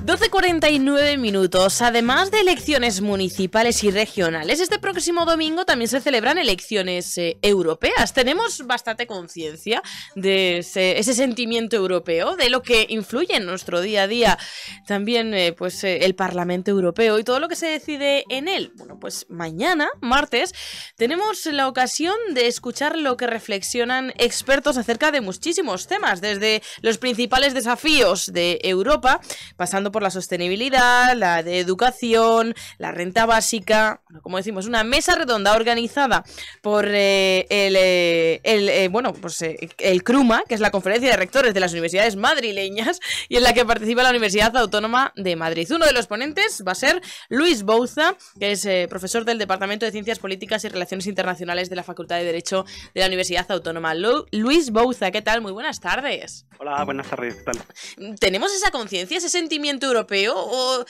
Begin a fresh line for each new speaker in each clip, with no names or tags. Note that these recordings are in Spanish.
12:49. Además de elecciones municipales y regionales, este próximo domingo también se celebran elecciones europeas. Tenemos bastante conciencia de ese sentimiento europeo, de lo que influye en nuestro día a día también el Parlamento Europeo y todo lo que se decide en él. Bueno, pues mañana, martes, tenemos la ocasión de escuchar lo que reflexionan expertos acerca de muchísimos temas, desde los principales desafíos de Europa, pasando por la sostenibilidad, la de educación, la renta básica, como decimos, una mesa redonda organizada por el CRUMA, que es la Conferencia de Rectores de las Universidades Madrileñas, y en la que participa la Universidad Autónoma de Madrid. Uno de los ponentes va a ser Luis Bouza, que es profesor del Departamento de Ciencias Políticas y Relaciones Internacionales de la Facultad de Derecho de la Universidad Autónoma. Luis Bouza, ¿qué tal? Muy buenas tardes.
Hola, buenas tardes, ¿qué tal?
¿Tenemos esa conciencia, ese sentimiento europeo? ¿O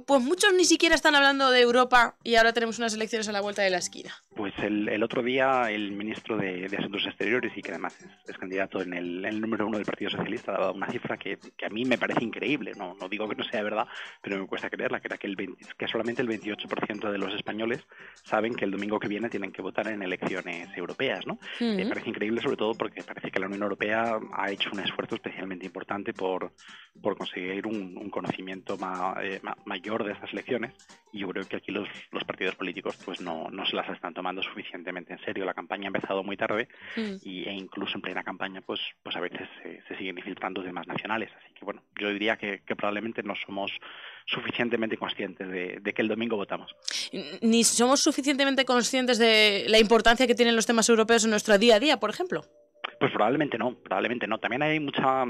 pues muchos ni siquiera están hablando de Europa y ahora tenemos unas elecciones a la vuelta de la esquina?
Pues el otro día el ministro de Asuntos Exteriores, y que además es candidato en el número 1 del Partido Socialista, ha dado una cifra que a mí me parece increíble. No digo que no sea verdad, pero me cuesta creerla, que era que solamente el 28% de los españoles saben que el domingo que viene tienen que votar en elecciones europeas, ¿no? Me parece increíble, sobre todo porque parece que la Unión Europea ha hecho un esfuerzo especialmente importante por conseguir un conocimiento mayor de estas elecciones, y yo creo que aquí los partidos políticos pues no se las están tomando suficientemente en serio. La campaña ha empezado muy tarde e incluso en plena campaña pues a veces se siguen infiltrando temas nacionales, así que bueno, yo diría que probablemente no somos suficientemente conscientes de que el domingo votamos.
Ni somos suficientemente conscientes de la importancia que tienen los temas europeos en nuestro día a día, por ejemplo.
Pues probablemente no. También hay mucha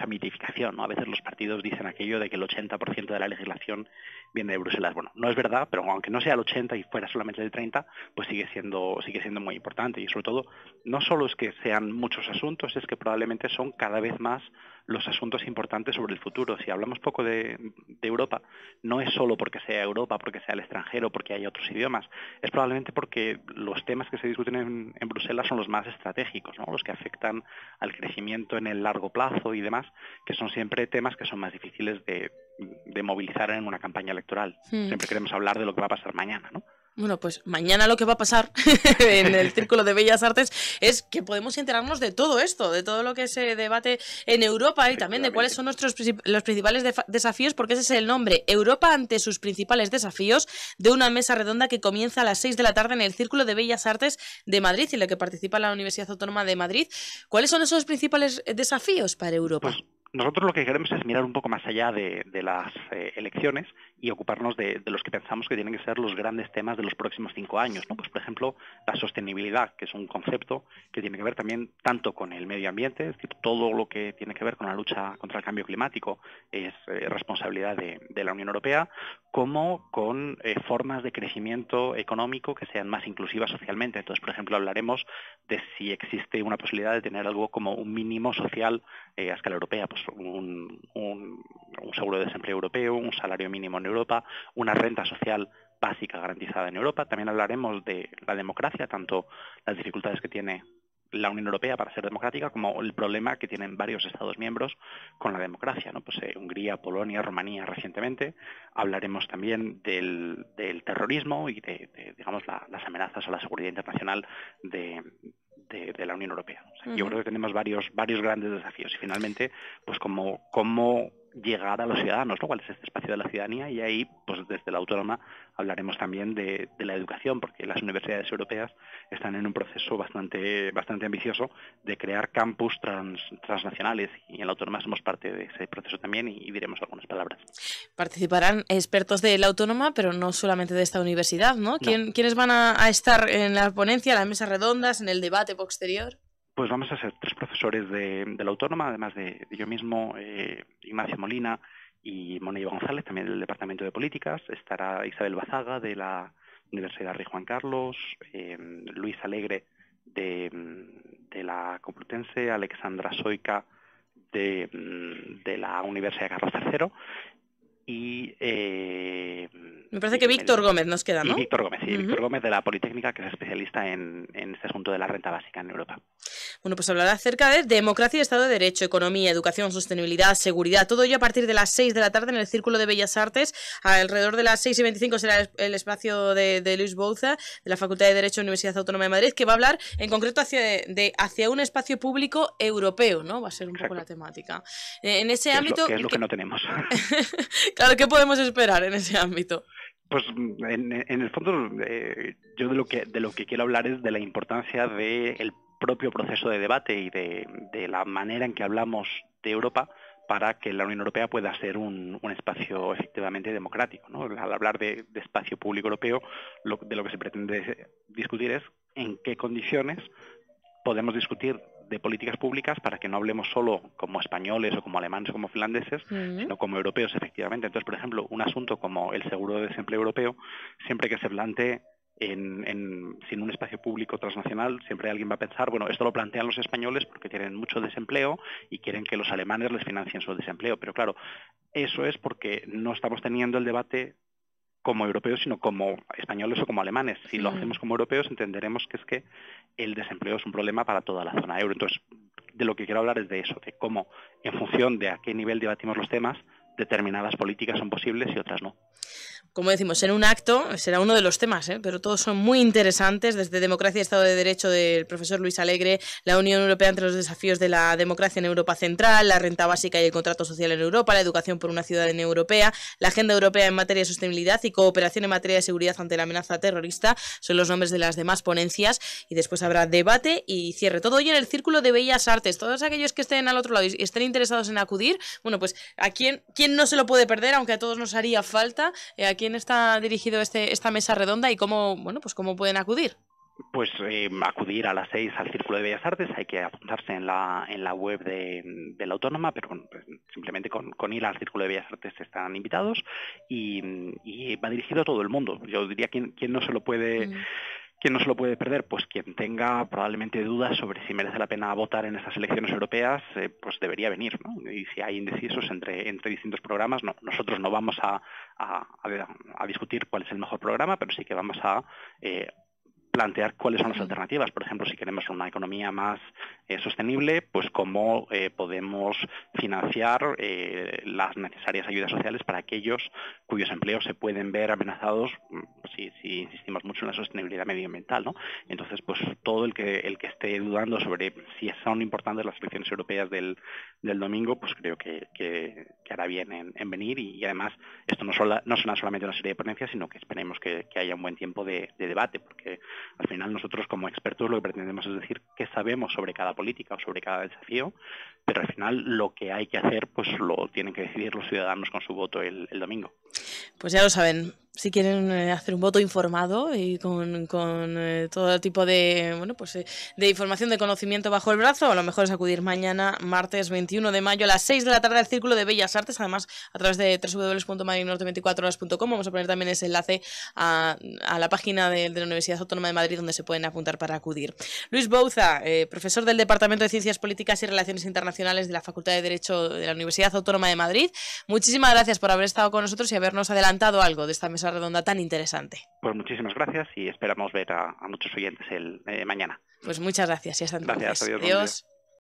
mitificación, ¿no? A veces los partidos dicen aquello de que el 80% de la legislación viene de Bruselas. Bueno, no es verdad, pero aunque no sea el 80 y fuera solamente el 30, pues sigue siendo muy importante. Y sobre todo, no solo es que sean muchos asuntos, es que probablemente son cada vez más los asuntos importantes sobre el futuro. Si hablamos poco de Europa, no es solo porque sea Europa, porque sea el extranjero, porque hay otros idiomas, es probablemente porque los temas que se discuten en Bruselas son los más estratégicos, ¿no? Los que afectan al crecimiento en el largo plazo y demás, que son siempre temas que son más difíciles de movilizar en una campaña electoral. Siempre queremos hablar de lo que va a pasar mañana, ¿no?
Bueno, pues mañana lo que va a pasar en el Círculo de Bellas Artes es que podemos enterarnos de todo esto, de todo lo que se debate en Europa y también de cuáles son los principales desafíos, porque ese es el nombre, Europa ante sus principales desafíos, de una mesa redonda que comienza a las 6 de la tarde en el Círculo de Bellas Artes de Madrid, y en la que participa la Universidad Autónoma de Madrid. ¿Cuáles son esos principales desafíos para Europa?
Pues nosotros lo que queremos es mirar un poco más allá de las elecciones y ocuparnos de los que pensamos que tienen que ser los grandes temas de los próximos 5 años, ¿no? Pues por ejemplo, la sostenibilidad, que es un concepto que tiene que ver también tanto con el medio ambiente, es decir, todo lo que tiene que ver con la lucha contra el cambio climático es responsabilidad de la Unión Europea, como con formas de crecimiento económico que sean más inclusivas socialmente. Entonces, por ejemplo, hablaremos de si existe una posibilidad de tener algo como un mínimo social a escala europea, pues un seguro de desempleo europeo, un salario mínimo en Europa, una renta social básica garantizada en Europa. También hablaremos de la democracia, tanto las dificultades que tiene la Unión Europea para ser democrática como el problema que tienen varios Estados miembros con la democracia, ¿no? Pues Hungría, Polonia, Rumanía recientemente. Hablaremos también del terrorismo y de digamos, las amenazas a la seguridad internacional de la Unión Europea. O sea, yo creo que tenemos varios grandes desafíos y finalmente, pues cómo llegar a los ciudadanos, ¿no? ¿Cuál es este espacio de la ciudadanía? Y ahí, pues desde la Autónoma hablaremos también de la educación, porque las universidades europeas están en un proceso bastante ambicioso de crear campus transnacionales, y en la Autónoma somos parte de ese proceso también y diremos algunas palabras.
Participarán expertos de la Autónoma, pero no solamente de esta universidad, ¿no? ¿Quiénes van a estar en la ponencia, en las mesas redondas, en el debate posterior?
Pues vamos a ser 3 profesores de la Autónoma, además de yo mismo, Ignacio Molina y Mónica González, también del Departamento de Políticas. Estará Isabel Bazaga, de la Universidad Rey Juan Carlos, Luis Alegre, de la Complutense, Alexandra Soica, de la Universidad Carlos III, y
me parece que Víctor Gómez nos queda, ¿no?
Y Víctor Gómez, sí, Víctor Gómez, de la Politécnica, que es especialista en este asunto de la renta básica en Europa.
Bueno, pues hablará acerca de democracia y Estado de Derecho, economía, educación, sostenibilidad, seguridad, todo ello a partir de las 6 de la tarde en el Círculo de Bellas Artes. Alrededor de las 6:25 será el espacio de Luis Bouza, de la Facultad de Derecho de la Universidad Autónoma de Madrid, que va a hablar en concreto hacia un espacio público europeo, ¿no? Va a ser un poco la temática. En ese ámbito...
¿Qué es lo que no tenemos?
Claro, ¿qué podemos esperar en ese ámbito?
Pues en el fondo yo de lo que quiero hablar es de la importancia del propio proceso de debate y de la manera en que hablamos de Europa para que la Unión Europea pueda ser un espacio efectivamente democrático, ¿no? Al hablar de espacio público europeo, de lo que se pretende discutir es en qué condiciones podemos discutir de políticas públicas para que no hablemos solo como españoles o como alemanes o como finlandeses, sino como europeos, efectivamente. Entonces, por ejemplo, un asunto como el seguro de desempleo europeo, siempre que se plantee sin un espacio público transnacional, siempre alguien va a pensar, bueno, esto lo plantean los españoles porque tienen mucho desempleo y quieren que los alemanes les financien su desempleo. Pero claro, eso es porque no estamos teniendo el debate como europeos, sino como españoles o como alemanes. Si lo hacemos como europeos, entenderemos que es que el desempleo es un problema para toda la zona euro. Entonces, de lo que quiero hablar es de eso, de cómo, en función de a qué nivel debatimos los temas, determinadas políticas son posibles y otras no.
Como decimos, en un acto será uno de los temas, pero todos son muy interesantes, desde Democracia y Estado de Derecho del profesor Luis Alegre, la Unión Europea entre los desafíos de la democracia en Europa Central, la renta básica y el contrato social en Europa, la educación por una ciudadanía europea, la agenda europea en materia de sostenibilidad y cooperación en materia de seguridad ante la amenaza terrorista, son los nombres de las demás ponencias, y después habrá debate y cierre. Todo ello en el Círculo de Bellas Artes. Todos aquellos que estén al otro lado y estén interesados en acudir, bueno, pues ¿a quién no se lo puede perder, aunque a todos nos haría falta? ¿A quién está dirigido esta mesa redonda y cómo pueden acudir?
Pues acudir a las 6 al Círculo de Bellas Artes, hay que apuntarse en la web de la Autónoma, pero pues, simplemente con ir al Círculo de Bellas Artes están invitados y va dirigido a todo el mundo. Yo diría quién no se lo puede... ¿Quién no se lo puede perder? Pues quien tenga probablemente dudas sobre si merece la pena votar en estas elecciones europeas, pues debería venir, ¿no? Y si hay indecisos entre distintos programas, no, nosotros no vamos a discutir cuál es el mejor programa, pero sí que vamos a plantear cuáles son las alternativas. Por ejemplo, si queremos una economía más sostenible, pues cómo podemos financiar las necesarias ayudas sociales para aquellos cuyos empleos se pueden ver amenazados si insistimos mucho en la sostenibilidad medioambiental, ¿no? Entonces, pues todo el que esté dudando sobre si son importantes las elecciones europeas del domingo, pues creo que hará bien en venir y además esto no será solamente una serie de ponencias, sino que esperemos que haya un buen tiempo de debate, porque al final nosotros como expertos lo que pretendemos es decir qué sabemos sobre cada política o sobre cada desafío, pero al final lo que hay que hacer pues lo tienen que decidir los ciudadanos con su voto el domingo.
Pues ya lo saben, si quieren hacer un voto informado y con todo tipo de de información, de conocimiento bajo el brazo, a lo mejor es acudir mañana, martes 21 de mayo, a las 6 de la tarde al Círculo de Bellas Artes, además a través de www.madridnorte24horas.com. Vamos a poner también ese enlace a la página de la Universidad Autónoma de Madrid donde se pueden apuntar para acudir. Luis Bouza, profesor del Departamento de Ciencias Políticas y Relaciones Internacionales de la Facultad de Derecho de la Universidad Autónoma de Madrid, muchísimas gracias por haber estado con nosotros y habernos adelantado algo de esta mesa redonda tan interesante.
Pues muchísimas gracias y esperamos ver a muchos oyentes mañana.
Pues muchas gracias y hasta entonces.
Gracias,
adiós.